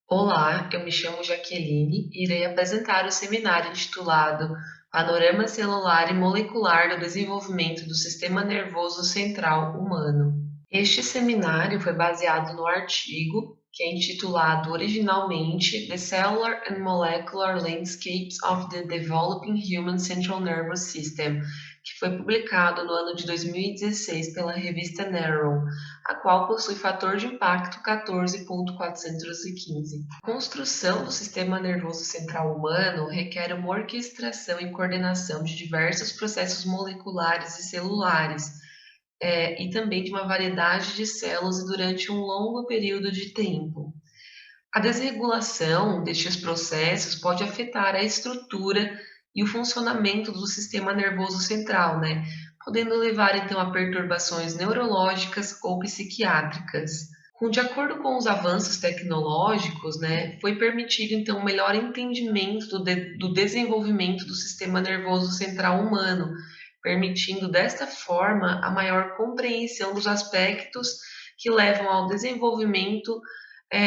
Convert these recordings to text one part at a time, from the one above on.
Olá, eu me chamo Jaqueline e irei apresentar o seminário intitulado Panorama Celular e Molecular do Desenvolvimento do Sistema Nervoso Central Humano. Este seminário foi baseado no artigo que é intitulado originalmente The Cellular and Molecular Landscapes of the Developing Human Central Nervous System, que foi publicado no ano de 2016 pela revista Neuron, a qual possui fator de impacto 14.415. A construção do sistema nervoso central humano requer uma orquestração e coordenação de diversos processos moleculares e celulares, e também de uma variedade de células durante um longo período de tempo. A desregulação destes processos pode afetar a estrutura e o funcionamento do sistema nervoso central, né? Podendo levar então a perturbações neurológicas ou psiquiátricas. De acordo com os avanços tecnológicos, né, foi permitido então um melhor entendimento do desenvolvimento do sistema nervoso central humano, permitindo desta forma a maior compreensão dos aspectos que levam ao desenvolvimento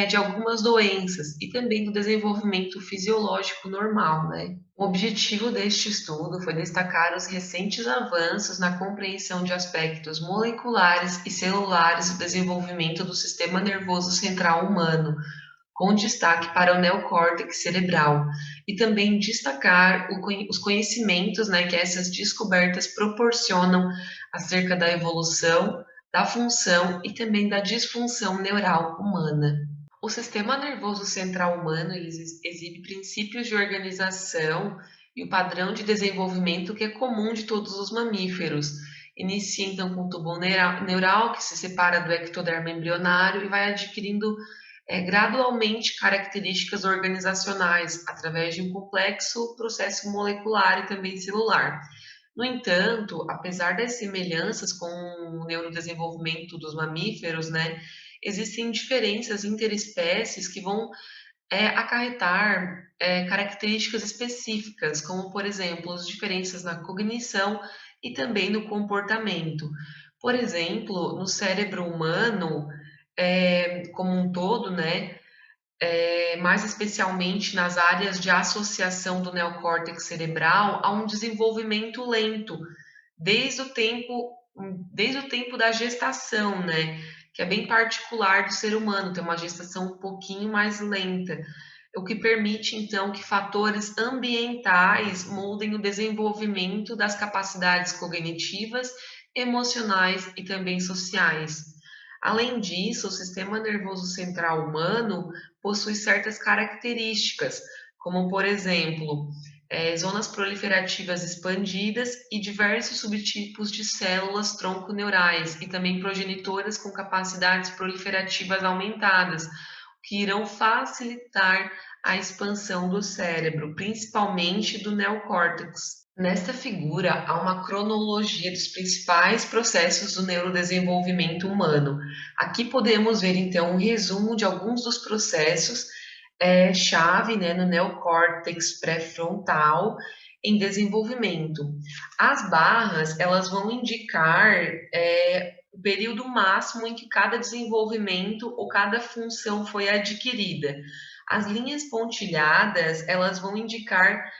de algumas doenças e também do desenvolvimento fisiológico normal, né? O objetivo deste estudo foi destacar os recentes avanços na compreensão de aspectos moleculares e celulares do desenvolvimento do sistema nervoso central humano, com destaque para o neocórtex cerebral, e também destacar os conhecimentos, né, que essas descobertas proporcionam acerca da evolução, da função e também da disfunção neural humana. O sistema nervoso central humano ele exibe princípios de organização e o padrão de desenvolvimento que é comum de todos os mamíferos. Inicia então com o tubo neural que se separa do ectodermo embrionário e vai adquirindo gradualmente características organizacionais através de um complexo processo molecular e também celular. No entanto, apesar das semelhanças com o neurodesenvolvimento dos mamíferos, né, existem diferenças interespécies que vão acarretar características específicas, como, por exemplo, as diferenças na cognição e também no comportamento. Por exemplo, no cérebro humano, como um todo, né, mais especialmente nas áreas de associação do neocórtex cerebral, há um desenvolvimento lento, desde o tempo, desde o tempo da gestação, né? Que é bem particular do ser humano, tem uma gestação um pouquinho mais lenta, o que permite então que fatores ambientais moldem o desenvolvimento das capacidades cognitivas, emocionais e também sociais. Além disso, o sistema nervoso central humano possui certas características, como por exemplo, zonas proliferativas expandidas e diversos subtipos de células tronco-neurais e também progenitoras com capacidades proliferativas aumentadas, que irão facilitar a expansão do cérebro, principalmente do neocórtex. Nesta figura, há uma cronologia dos principais processos do neurodesenvolvimento humano. Aqui podemos ver, então, um resumo de alguns dos processos chave, né, no neocórtex pré-frontal em desenvolvimento. As barras, elas vão indicar o período máximo em que cada desenvolvimento ou cada função foi adquirida. As linhas pontilhadas, elas vão indicar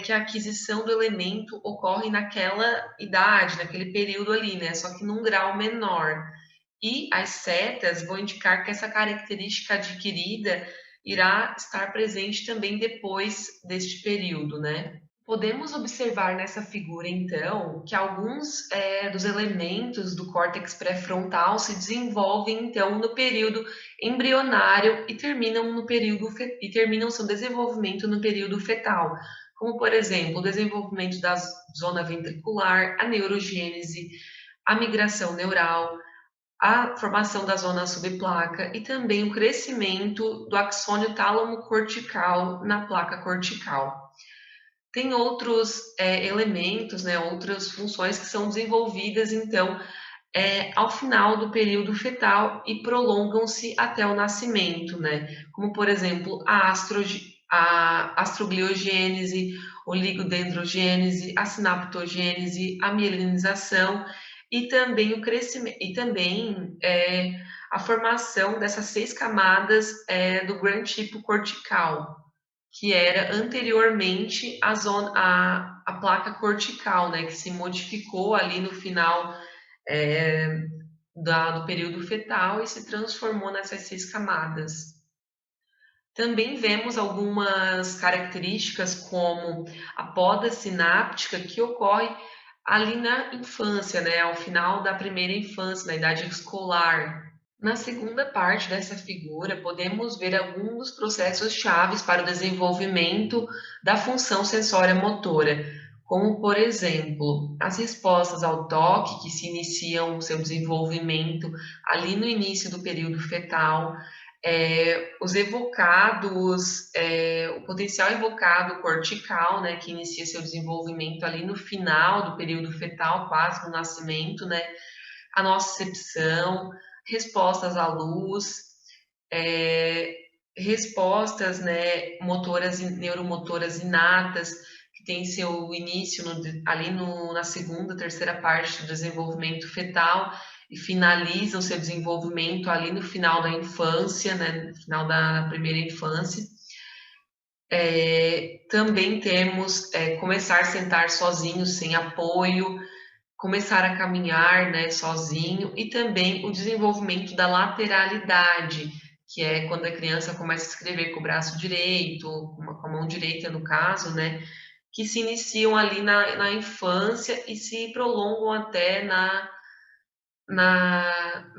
que a aquisição do elemento ocorre naquela idade, naquele período ali, né? Só que num grau menor. E as setas vão indicar que essa característica adquirida irá estar presente também depois deste período, né? Podemos observar nessa figura, então, que alguns dos elementos do córtex pré-frontal se desenvolvem, então, no período embrionário e terminam seu desenvolvimento no período fetal, como, por exemplo, o desenvolvimento da zona ventricular, a neurogênese, a migração neural, a formação da zona subplaca e também o crescimento do axônio tálamo cortical na placa cortical. Tem outros elementos, né, outras funções que são desenvolvidas, então, ao final do período fetal e prolongam-se até o nascimento, né? Como, por exemplo, a astrogliogênese, oligodendrogênese, a sinaptogênese, a mielinização e também o crescimento, e também a formação dessas 6 camadas do grande tipo cortical, que era anteriormente a placa cortical, né, que se modificou ali no final do período fetal e se transformou nessas 6 camadas. Também vemos algumas características como a poda sináptica que ocorre ali na infância, né, ao final da primeira infância, na idade escolar. Na segunda parte dessa figura, podemos ver alguns dos processos chaves para o desenvolvimento da função sensória motora, como, por exemplo, as respostas ao toque, que se iniciam o seu desenvolvimento ali no início do período fetal, os evocados, o potencial evocado cortical, né, que inicia seu desenvolvimento ali no final do período fetal, quase no nascimento, né, a nocicepção, respostas à luz, é, respostas, né, motoras, neuromotoras inatas, que tem seu início ali na segunda, terceira parte do desenvolvimento fetal e finaliza o seu desenvolvimento ali no final da infância, né, no final da primeira infância. Também temos começar a sentar sozinho, sem apoio, começar a caminhar, né, sozinho, e também o desenvolvimento da lateralidade, que é quando a criança começa a escrever com o braço direito, com a mão direita no caso, né, que se iniciam ali na infância e se prolongam até na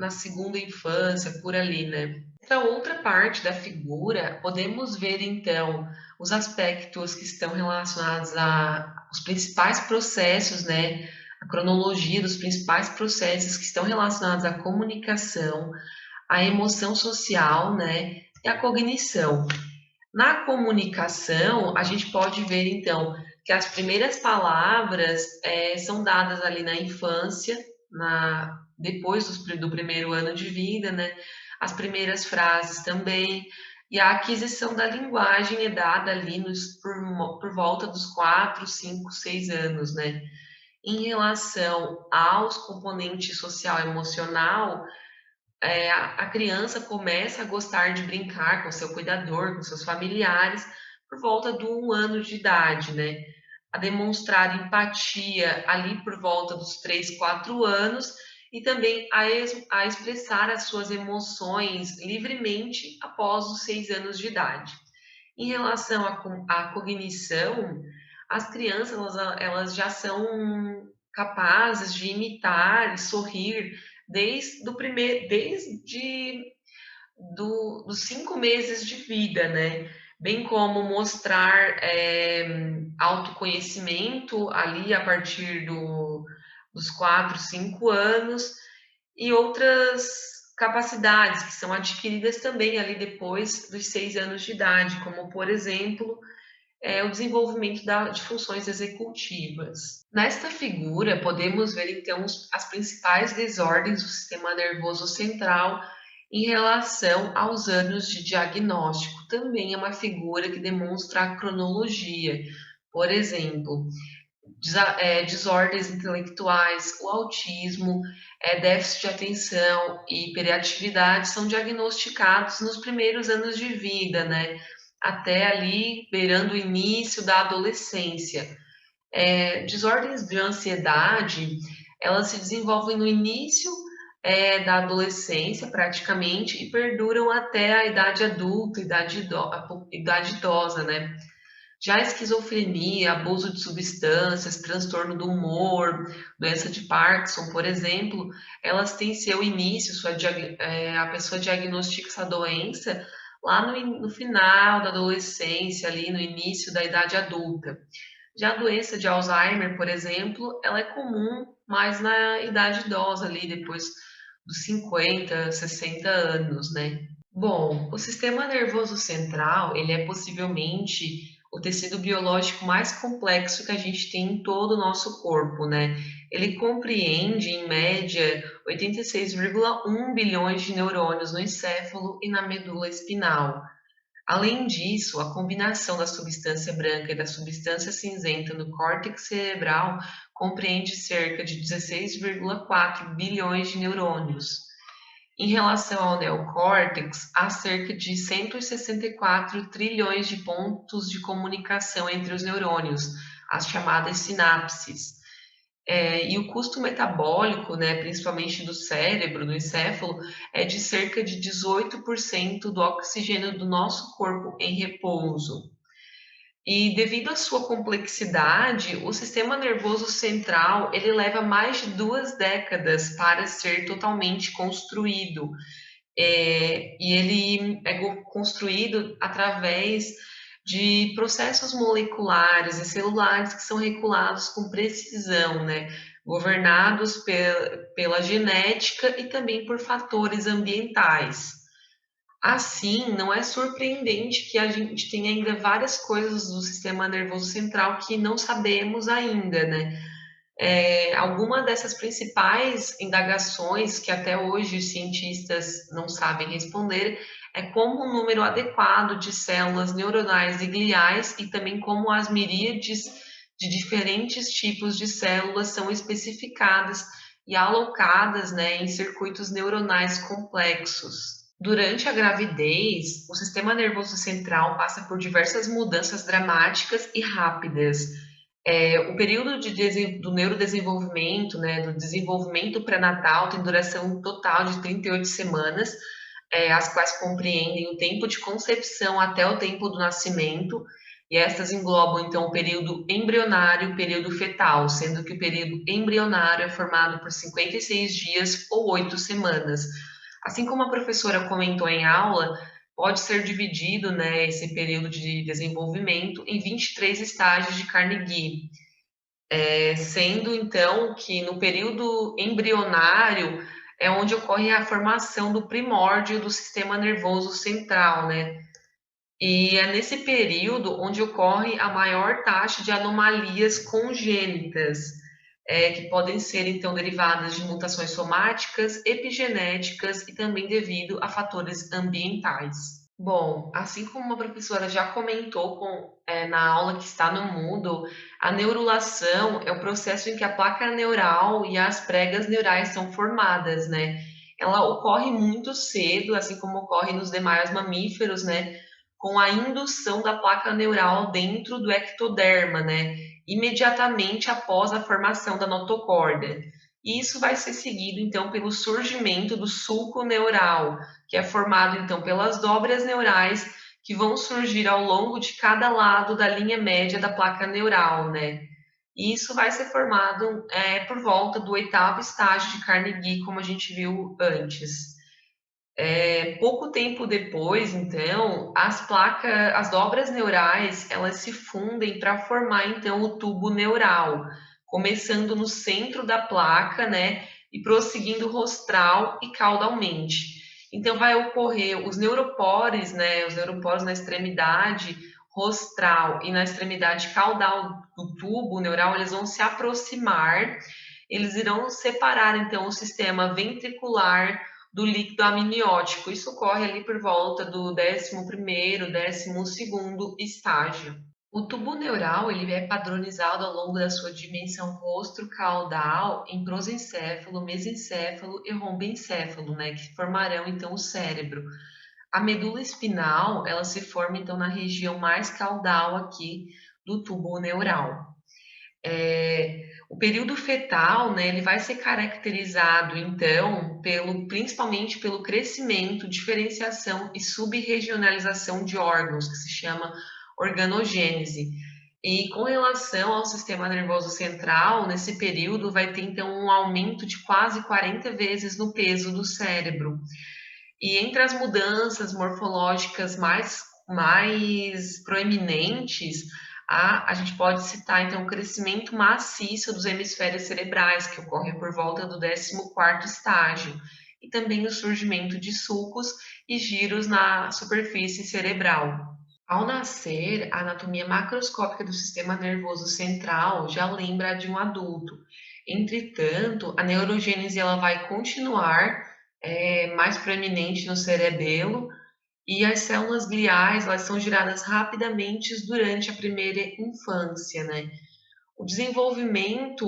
segunda infância, por ali, né. Essa outra parte da figura, podemos ver então os aspectos que estão relacionados aos principais processos, né, a cronologia dos principais processos que estão relacionados à comunicação, à emoção social, né, e à cognição. Na comunicação, a gente pode ver então que as primeiras palavras são dadas ali na infância, depois do primeiro ano de vida, né? As primeiras frases também, e a aquisição da linguagem é dada ali por volta dos 4, 5, 6 anos, né? Em relação aos componentes social e emocional, a criança começa a gostar de brincar com seu cuidador, com seus familiares, por volta do 1 ano de idade, né? A demonstrar empatia ali por volta dos 3, 4 anos e também a expressar as suas emoções livremente após os 6 anos de idade. Em relação à cognição, as crianças elas já são capazes de imitar e sorrir dos 5 meses de vida, né? Bem como mostrar autoconhecimento ali a partir dos 4, 5 anos e outras capacidades que são adquiridas também ali depois dos 6 anos de idade, como, por exemplo, o desenvolvimento de funções executivas. Nesta figura, podemos ver então as principais desordens do sistema nervoso central em relação aos anos de diagnóstico. Também é uma figura que demonstra a cronologia. Por exemplo, desordens intelectuais, o autismo, déficit de atenção e hiperatividade são diagnosticados nos primeiros anos de vida, né? Até ali beirando o início da adolescência. Desordens de ansiedade, elas se desenvolvem no início da adolescência, praticamente, e perduram até a idade adulta, idade idosa, né? Já a esquizofrenia, abuso de substâncias, transtorno do humor, doença de Parkinson, por exemplo, elas têm seu início, a pessoa diagnostica essa doença lá no final da adolescência, ali no início da idade adulta. Já a doença de Alzheimer, por exemplo, ela é comum mais na idade idosa, ali depois dos 50, 60 anos, né? Bom, o sistema nervoso central, ele é possivelmente o tecido biológico mais complexo que a gente tem em todo o nosso corpo, né? Ele compreende, em média, 86,1 bilhões de neurônios no encéfalo e na medula espinal. Além disso, a combinação da substância branca e da substância cinzenta no córtex cerebral compreende cerca de 16,4 bilhões de neurônios. Em relação ao neocórtex, há cerca de 164 trilhões de pontos de comunicação entre os neurônios, as chamadas sinapses. E o custo metabólico, né, principalmente do cérebro, do encéfalo, é de cerca de 18% do oxigênio do nosso corpo em repouso. E devido à sua complexidade, o sistema nervoso central ele leva mais de 2 décadas para ser totalmente construído. E ele é construído através de processos moleculares e celulares que são regulados com precisão, né? Governados pela genética e também por fatores ambientais. Assim, não é surpreendente que a gente tenha ainda várias coisas do sistema nervoso central que não sabemos ainda, né? Alguma dessas principais indagações que até hoje os cientistas não sabem responder é como o número adequado de células neuronais e gliais e também como as miríades de diferentes tipos de células são especificadas e alocadas, né, em circuitos neuronais complexos. Durante a gravidez, o sistema nervoso central passa por diversas mudanças dramáticas e rápidas. O período do neurodesenvolvimento, né, do desenvolvimento pré-natal, tem duração total de 38 semanas, as quais compreendem o tempo de concepção até o tempo do nascimento, e estas englobam, então, o período embrionário e o período fetal, sendo que o período embrionário é formado por 56 dias ou 8 semanas. Assim como a professora comentou em aula, pode ser dividido, né, esse período de desenvolvimento em 23 estágios de Carnegie, sendo então que no período embrionário é onde ocorre a formação do primórdio do sistema nervoso central, né? E é nesse período onde ocorre a maior taxa de anomalias congênitas, que podem ser então derivadas de mutações somáticas, epigenéticas e também devido a fatores ambientais. Bom, assim como a professora já comentou na aula que está no Moodle, a neurulação é o processo em que a placa neural e as pregas neurais são formadas, né? Ela ocorre muito cedo, assim como ocorre nos demais mamíferos, né? Com a indução da placa neural dentro do ectoderma, né? Imediatamente após a formação da notocórdia. E isso vai ser seguido, então, pelo surgimento do sulco neural, que é formado, então, pelas dobras neurais que vão surgir ao longo de cada lado da linha média da placa neural, né? E isso vai ser formado por volta do 8º estágio de Carnegie, como a gente viu antes. Pouco tempo depois, então, as dobras neurais, elas se fundem para formar, então, o tubo neural, começando no centro da placa, né, e prosseguindo rostral e caudalmente. Então, vai ocorrer os neuropores, né, os neuropores na extremidade rostral e na extremidade caudal do tubo neural, eles vão se aproximar, eles irão separar, então, o sistema ventricular do líquido amniótico. Isso ocorre ali por volta do 11º, 12º estágio. O tubo neural ele é padronizado ao longo da sua dimensão rostro-caudal em prosencéfalo, mesencéfalo e rombencéfalo, né, que formarão então o cérebro. A medula espinal, ela se forma então na região mais caudal aqui do tubo neural. O período fetal, né, ele vai ser caracterizado, então, principalmente pelo crescimento, diferenciação e subregionalização de órgãos, que se chama organogênese. E com relação ao sistema nervoso central, nesse período vai ter, então, um aumento de quase 40 vezes no peso do cérebro. E entre as mudanças morfológicas mais proeminentes, a gente pode citar, então, o crescimento maciço dos hemisférios cerebrais, que ocorre por volta do 14º estágio, e também o surgimento de sulcos e giros na superfície cerebral. Ao nascer, a anatomia macroscópica do sistema nervoso central já lembra a de um adulto. Entretanto, a neurogênese ela vai continuar mais proeminente no cerebelo, E as células gliais, elas são geradas rapidamente durante a primeira infância, né? O desenvolvimento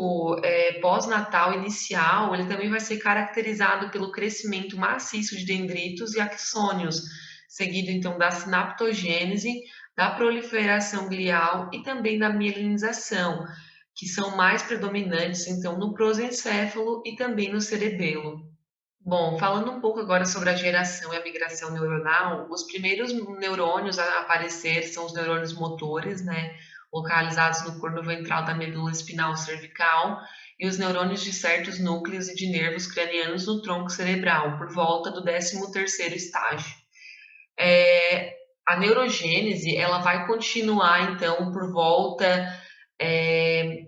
pós-natal inicial, ele também vai ser caracterizado pelo crescimento maciço de dendritos e axônios, seguido então da sinaptogênese, da proliferação glial e também da mielinização, que são mais predominantes então no prosencéfalo e também no cerebelo. Bom, falando um pouco agora sobre a geração e a migração neuronal, os primeiros neurônios a aparecer são os neurônios motores, né, localizados no corno ventral da medula espinal cervical, e os neurônios de certos núcleos e de nervos cranianos no tronco cerebral, por volta do 13º estágio. A neurogênese, ela vai continuar, então, por volta é,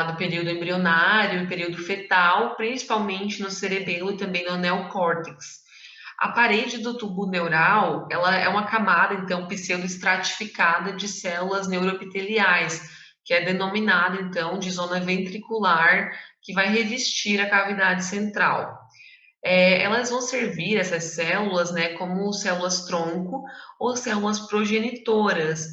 do período embrionário e período fetal, principalmente no cerebelo e também no neocórtex. A parede do tubo neural, ela é uma camada, então, pseudoestratificada de células neuroepiteliais, que é denominada, então, de zona ventricular, que vai revestir a cavidade central. Elas vão servir, essas células, né, como células tronco ou células progenitoras,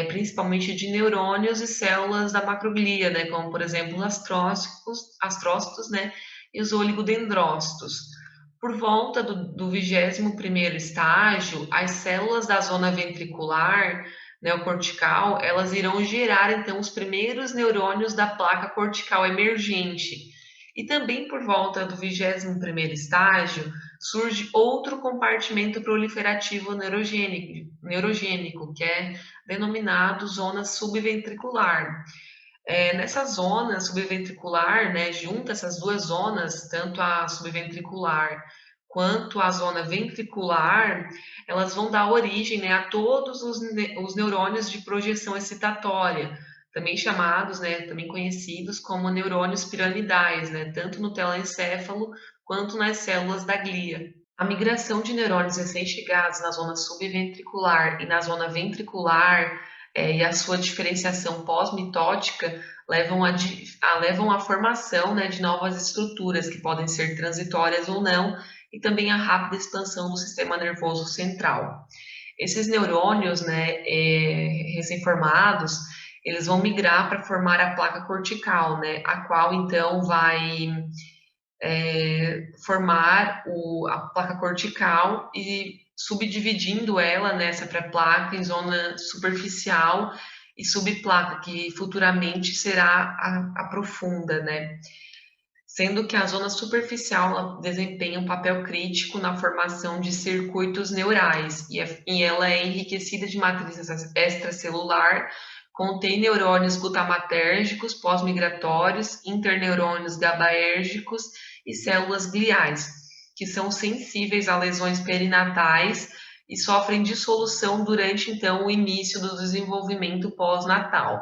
principalmente de neurônios e células da macroglia, né, como, por exemplo, os astrócitos, né, e os oligodendrócitos. Por volta do 21º estágio, as células da zona ventricular neocortical, elas irão gerar, então, os primeiros neurônios da placa cortical emergente. E também por volta do 21º estágio, surge outro compartimento proliferativo neurogênico, que é denominado zona subventricular. Nessa zona subventricular, né, junta essas duas zonas, tanto a subventricular quanto a zona ventricular, elas vão dar origem, né, a todos os neurônios de projeção excitatória, também chamados, né, também conhecidos como neurônios piramidais, né, tanto no telencéfalo quanto nas células da glia. A migração de neurônios recém-chegados na zona subventricular e na zona ventricular e a sua diferenciação pós-mitótica levam à formação, né, de novas estruturas que podem ser transitórias ou não, e também a rápida expansão do sistema nervoso central. Esses neurônios, né, recém-formados, eles vão migrar para formar a placa cortical, né, a qual então vai formar a placa cortical e subdividindo ela nessa pré-placa em zona superficial e subplaca, que futuramente será a profunda, né? Sendo que a zona superficial desempenha um papel crítico na formação de circuitos neurais e ela é enriquecida de matriz extracelular, contém neurônios glutamatérgicos pós-migratórios, interneurônios GABAérgicos e células gliais, que são sensíveis a lesões perinatais e sofrem dissolução durante, então, o início do desenvolvimento pós-natal.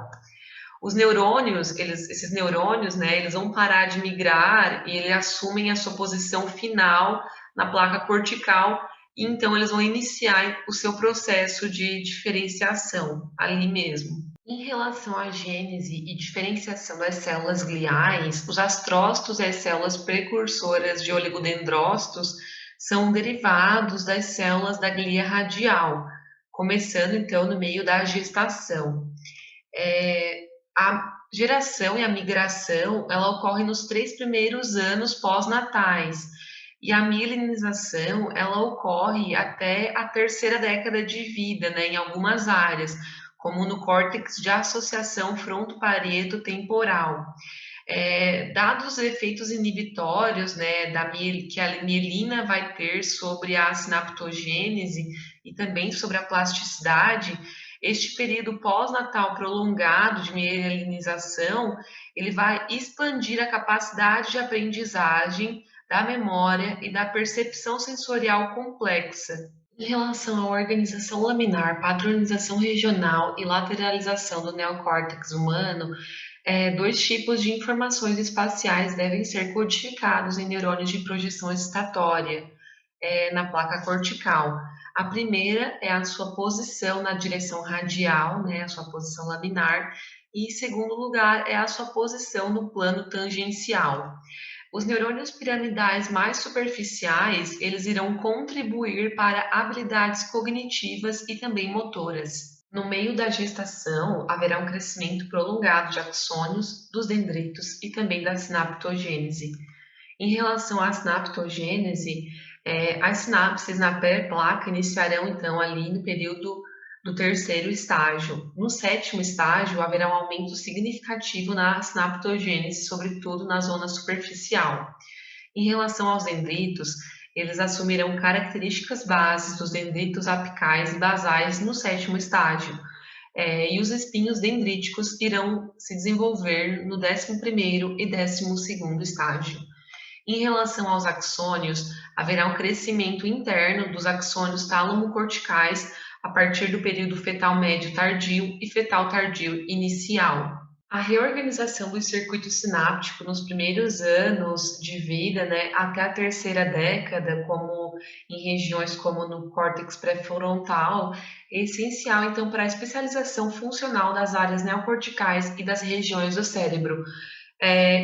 Os neurônios, esses neurônios, né, eles vão parar de migrar e eles assumem a sua posição final na placa cortical e então eles vão iniciar o seu processo de diferenciação ali mesmo. Em relação à gênese e diferenciação das células gliais, os astrócitos e as células precursoras de oligodendrócitos são derivados das células da glia radial, começando então no meio da gestação. A geração e a migração, ela ocorre nos 3 primeiros anos pós-natais, e a mielinização, ela ocorre até a terceira década de vida, né, em algumas áreas, como no córtex de associação fronto-parieto temporal. Dados os efeitos inibitórios, né, que a mielina vai ter sobre a sinaptogênese e também sobre a plasticidade, este período pós-natal prolongado de mielinização, ele vai expandir a capacidade de aprendizagem, da memória e da percepção sensorial complexa. Em relação à organização laminar, padronização regional e lateralização do neocórtex humano, 2 tipos de informações espaciais devem ser codificados em neurônios de projeção excitatória na placa cortical. A primeira é a sua posição na direção radial, né, a sua posição laminar, e em segundo lugar é a sua posição no plano tangencial. Os neurônios piramidais mais superficiais, eles irão contribuir para habilidades cognitivas e também motoras. No meio da gestação, haverá um crescimento prolongado de axônios, dos dendritos e também da sinaptogênese. Em relação à sinaptogênese, as sinapses na pré-placa iniciarão então ali no período do terceiro estágio. No sétimo estágio, haverá um aumento significativo na sinaptogênese, sobretudo na zona superficial. Em relação aos dendritos, eles assumirão características bases dos dendritos apicais e basais no sétimo estágio, e os espinhos dendríticos irão se desenvolver no 11º e 12º estágio. Em relação aos axônios, haverá um crescimento interno dos axônios tálamo-corticais a partir do período fetal médio tardio e fetal tardio inicial. A reorganização do circuito sináptico nos primeiros anos de vida, né, até a terceira década, como em regiões como no córtex pré-frontal, é essencial então para a especialização funcional das áreas neocorticais e das regiões do cérebro.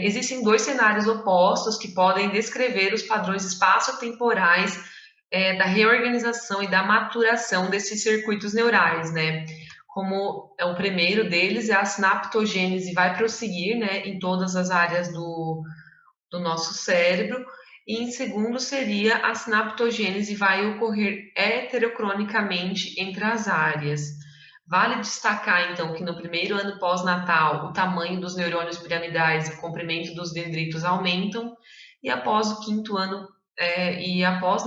Existem dois cenários opostos que podem descrever os padrões espaço-temporais da reorganização e da maturação desses circuitos neurais, né? Como o primeiro deles é a sinaptogênese, vai prosseguir, né, em todas as áreas do nosso cérebro, e em segundo seria a sinaptogênese, vai ocorrer heterocronicamente entre as áreas. Vale destacar, então, que no primeiro ano pós-natal, o tamanho dos neurônios piramidais e o comprimento dos dendritos aumentam, e após o quinto ano,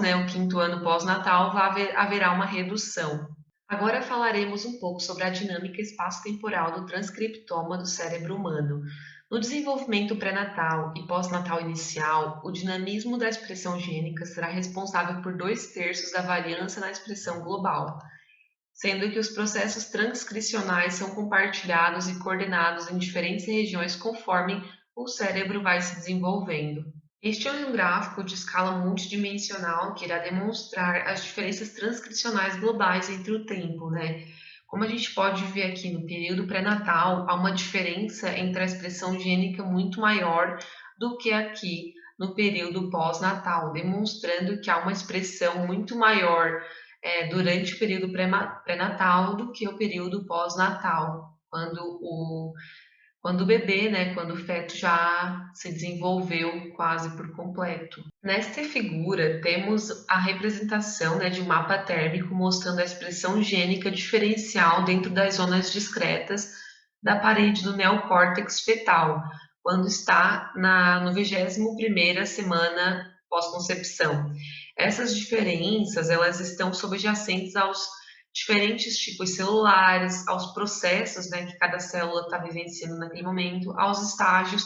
né, o quinto ano pós-natal, haverá uma redução. Agora falaremos um pouco sobre a dinâmica espaço-temporal do transcriptoma do cérebro humano. No desenvolvimento pré-natal e pós-natal inicial, o dinamismo da expressão gênica será responsável por 2/3 da variância na expressão global, sendo que os processos transcricionais são compartilhados e coordenados em diferentes regiões conforme o cérebro vai se desenvolvendo. Este é um gráfico de escala multidimensional que irá demonstrar as diferenças transcricionais globais entre o tempo, né? Como a gente pode ver aqui no período pré-natal, há uma diferença entre a expressão gênica muito maior do que aqui no período pós-natal, demonstrando que há uma expressão muito maior durante o período pré-natal do que o período pós-natal, quando o bebê, né, quando o feto já se desenvolveu quase por completo. Nesta figura, temos a representação, né, de um mapa térmico mostrando a expressão gênica diferencial dentro das zonas discretas da parede do neocórtex fetal, quando está no 21ª semana pós-concepção. Essas diferenças, elas estão subjacentes aos diferentes tipos celulares, aos processos, né, que cada célula está vivenciando naquele momento, aos estágios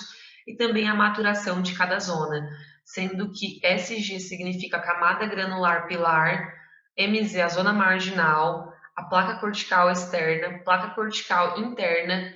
e também à maturação de cada zona, sendo que SG significa camada granular pilar, MZ a zona marginal, a placa cortical externa, placa cortical interna,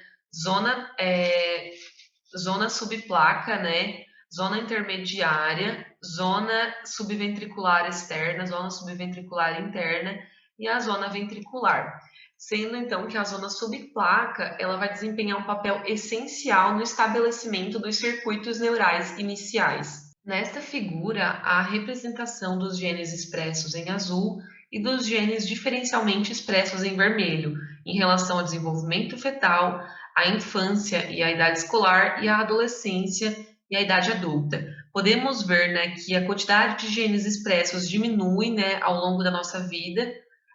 zona subplaca, né, zona intermediária, zona subventricular externa, zona subventricular interna e a zona ventricular, sendo então que a zona subplaca ela vai desempenhar um papel essencial no estabelecimento dos circuitos neurais iniciais. Nesta figura, há a representação dos genes expressos em azul e dos genes diferencialmente expressos em vermelho, em relação ao desenvolvimento fetal, à infância e à idade escolar e à adolescência e à idade adulta. Podemos ver, né, que a quantidade de genes expressos diminui, né, ao longo da nossa vida,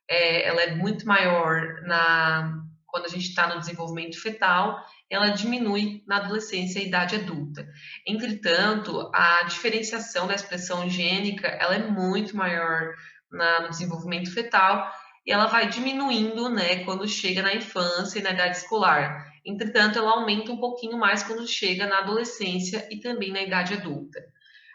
ela é muito maior quando a gente está no desenvolvimento fetal, ela diminui na adolescência e idade adulta. Entretanto, a diferenciação da expressão gênica ela é muito maior no desenvolvimento fetal e ela vai diminuindo, né, quando chega na infância e na idade escolar. Entretanto, ela aumenta um pouquinho mais quando chega na adolescência e também na idade adulta.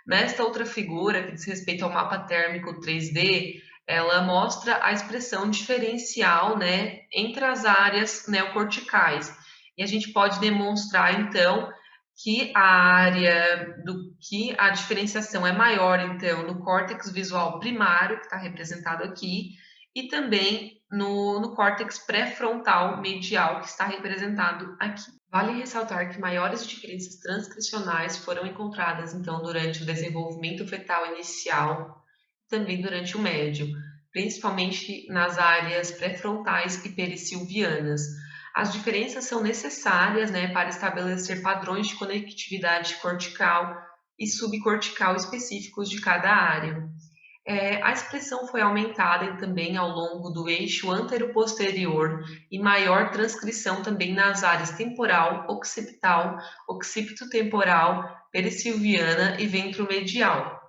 Nesta outra figura, que diz respeito ao mapa térmico 3D, ela mostra a expressão diferencial, né, entre as áreas neocorticais. E a gente pode demonstrar, então, que a diferenciação é maior, então, no córtex visual primário, que está representado aqui, e também no córtex pré-frontal medial, que está representado aqui. Vale ressaltar que maiores diferenças transcricionais foram encontradas, então, durante o desenvolvimento fetal inicial e também durante o médio, principalmente nas áreas pré-frontais e perissilvianas. As diferenças são necessárias, né, para estabelecer padrões de conectividade cortical e subcortical específicos de cada área. A expressão foi aumentada também ao longo do eixo antero-posterior e maior transcrição também nas áreas temporal, occipital, occipito-temporal, perissilviana e ventromedial.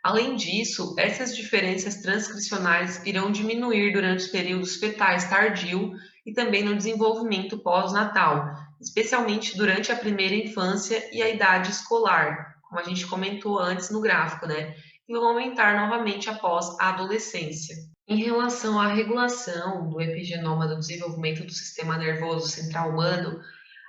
Além disso, essas diferenças transcricionais irão diminuir durante os períodos fetais tardio e também no desenvolvimento pós-natal, especialmente durante a primeira infância e a idade escolar, como a gente comentou antes no gráfico, né? E vão aumentar novamente após a adolescência. Em relação à regulação do epigenoma do desenvolvimento do sistema nervoso central humano,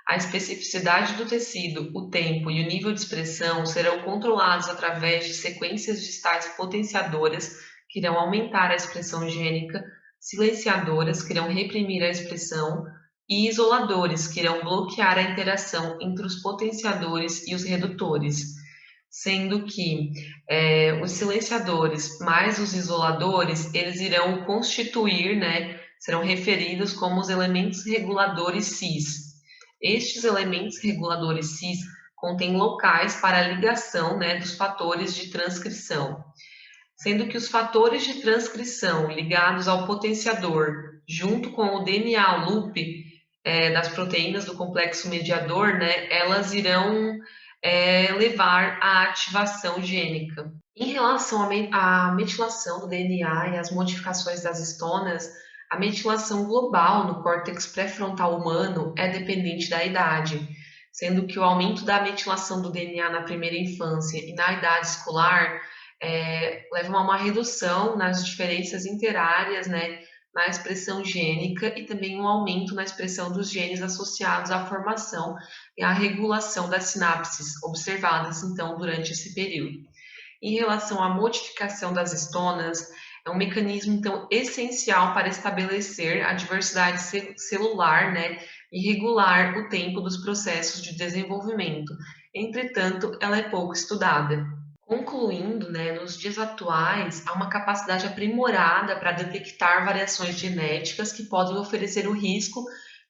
a especificidade do tecido, o tempo e o nível de expressão serão controlados através de sequências distais potenciadoras, que irão aumentar a expressão gênica, silenciadoras, que irão reprimir a expressão, e isoladores, que irão bloquear a interação entre os potenciadores e os redutores, sendo que os silenciadores mais os isoladores, eles irão constituir, né, serão referidos como os elementos reguladores cis. Estes elementos reguladores cis contêm locais para a ligação, né, dos fatores de transcrição, sendo que os fatores de transcrição ligados ao potenciador, junto com o DNA loop das proteínas do complexo mediador, né, elas irão levar à ativação gênica. Em relação à metilação do DNA e as modificações das histonas, a metilação global no córtex pré-frontal humano é dependente da idade, sendo que o aumento da metilação do DNA na primeira infância e na idade escolar levam a uma redução nas diferenças interáreas, né, na expressão gênica e também um aumento na expressão dos genes associados à formação e à regulação das sinapses observadas, então, durante esse período. Em relação à modificação das histonas, é um mecanismo, então, essencial para estabelecer a diversidade celular, né, e regular o tempo dos processos de desenvolvimento. Entretanto, ela é pouco estudada. Concluindo, né, nos dias atuais, há uma capacidade aprimorada para detectar variações genéticas que podem oferecer o risco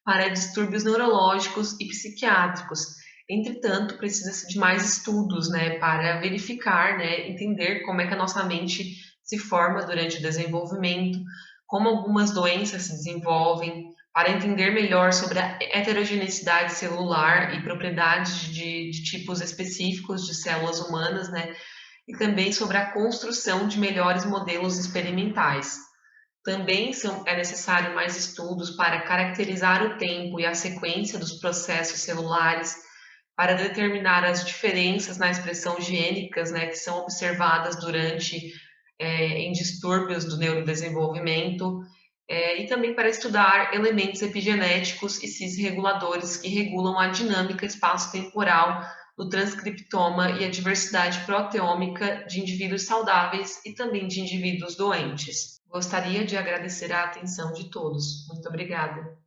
para distúrbios neurológicos e psiquiátricos. Entretanto, precisa-se de mais estudos, né, para verificar, né, entender como é que a nossa mente se forma durante o desenvolvimento, como algumas doenças se desenvolvem, para entender melhor sobre a heterogeneidade celular e propriedades de tipos específicos de células humanas, né, e também sobre a construção de melhores modelos experimentais. Também é necessário mais estudos para caracterizar o tempo e a sequência dos processos celulares, para determinar as diferenças na expressão gênicas, né, que são observadas em distúrbios do neurodesenvolvimento, e também para estudar elementos epigenéticos e cisreguladores que regulam a dinâmica espaço-temporal do transcriptoma e a diversidade proteômica de indivíduos saudáveis e também de indivíduos doentes. Gostaria de agradecer a atenção de todos. Muito obrigada.